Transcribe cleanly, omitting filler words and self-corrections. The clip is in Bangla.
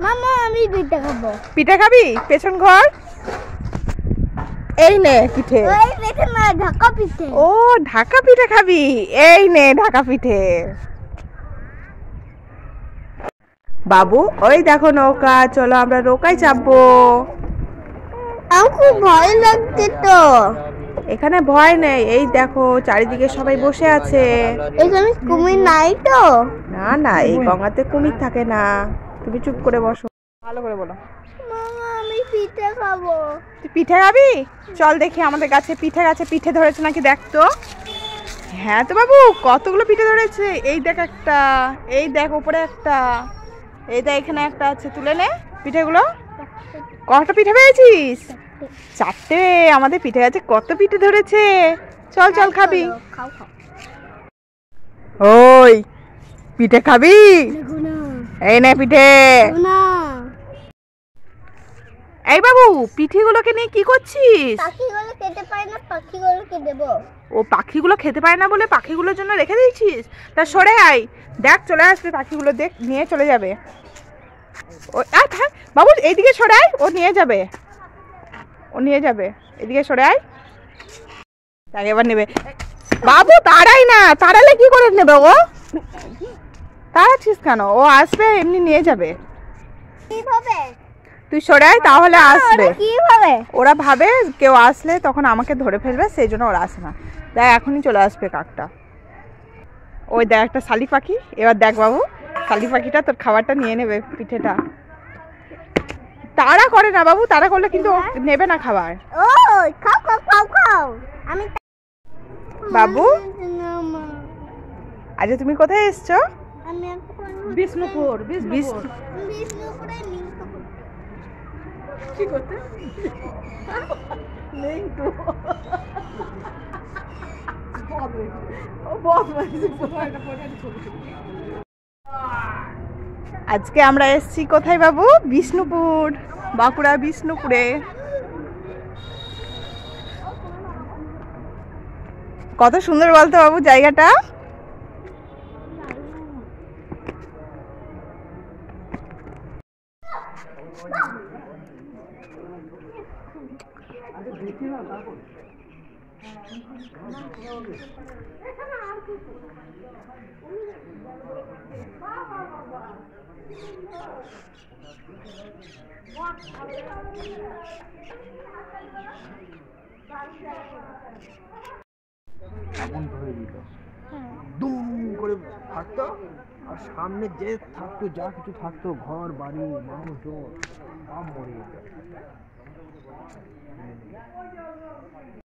মামা আমি পিঠে খাবো। পিঠে খাবি? পেছন ঘর। এই নে পিঠে। ওই পিঠে না, ঢাকা পিঠে। ও ঢাকা পিঠে খাবি? এই নে ঢাকা পিঠে। বাবু ওই দেখো নৌকা, চলো আমরা নৌকায় চাপবো। আমার খুব ভয় লাগছে তো। এখানে ভয় নেই, এই দেখো চারিদিকে সবাই বসে আছে। এখানে কুমির নাই তো? না না, এই গঙ্গাতে কুমির থাকে না। তুমি চুপ করে বসো, ভালো করে বলো। মামা আমি পিঠে খাবো। তুই পিঠে খাবি? চল দেখি আমাদের গাছে পিঠে গাছে পিঠে ধরেছে নাকি দেখ তো। হ্যাঁ তো বাবু, কতগুলো পিঠে ধরেছে। এই দেখ একটা, এই দেখ উপরে একটা, এই দেখ এখানে একটা আছে, তুলে নে পিঠেগুলো। কটা পিঠে পেয়েছিস? 4টে। আমাদের পিঠে গাছে কত পিঠে ধরেছে। চল চল খাবি। খাও খাও। ওই পিঠে খাবি? দেখো না। এই নে পিঠে। না। এই বাবু, পিঠেগুলোকে নিয়ে কি করছিস? পাখিগুলো খেতে পারে না, পাখিগুলোকে দেবো। ও পাখিগুলো খেতে পারে না বলে পাখিগুলোর জন্য রেখে দিয়েছিস? তা সরে আয়, দেখ চলে আসবে পাখিগুলো, দেখ নিয়ে চলে যাবে। ও থাক বাবু, এইদিকে সরে আয়, ও নিয়ে যাবে, ও নিয়ে যাবে। এদিকে সরে আয়, তাকে এবার নেবে। বাবু তাড়াই না, তাড়ালে কি করে নেবে ও? তাড়াচ্ছিস কেন? ও আসবে এমনি নিয়ে যাবে। কিভাবে? তুই সরে আয়, তাহলে আসবে। কিভাবে? ওরা ভাবে কেউ আসলে তখন আমাকে ধরে ফেলবে, সেই জন্য ওরা আসে না। দেখ এখনই চলে আসবে কাকটা। ওই দেখ একটা শালিক পাখি। এবার দেখ বাবু, শালিক পাখিটা তোর খাবারটা নিয়ে নেবে, পিঠেটা। তাড়া করে না বাবু, তাড়া করলে কিন্তু ও নেবে না খাবার। ও খাও খাও খাও খাও। আমি বাবু আচ্ছা তুমি কোথায় এসছো? আমি এখন বিষ্ণুপুর। বিষ্ণুপুরে লিঙ্ক কি করতে? লিঙ্কু আজকে আমরা এসেছি কোথায় বাবু? বিষ্ণুপুর, বাঁকুড়া বিষ্ণুপুরে। কত সুন্দর বলতো বাবু জায়গাটা। আগুন ধরে দিত, দুম করে ফাটতো, আর সামনে যে থাকতো, যা কিছু থাকতো, ঘর বাড়ি মানুষজন সব মরে যেত।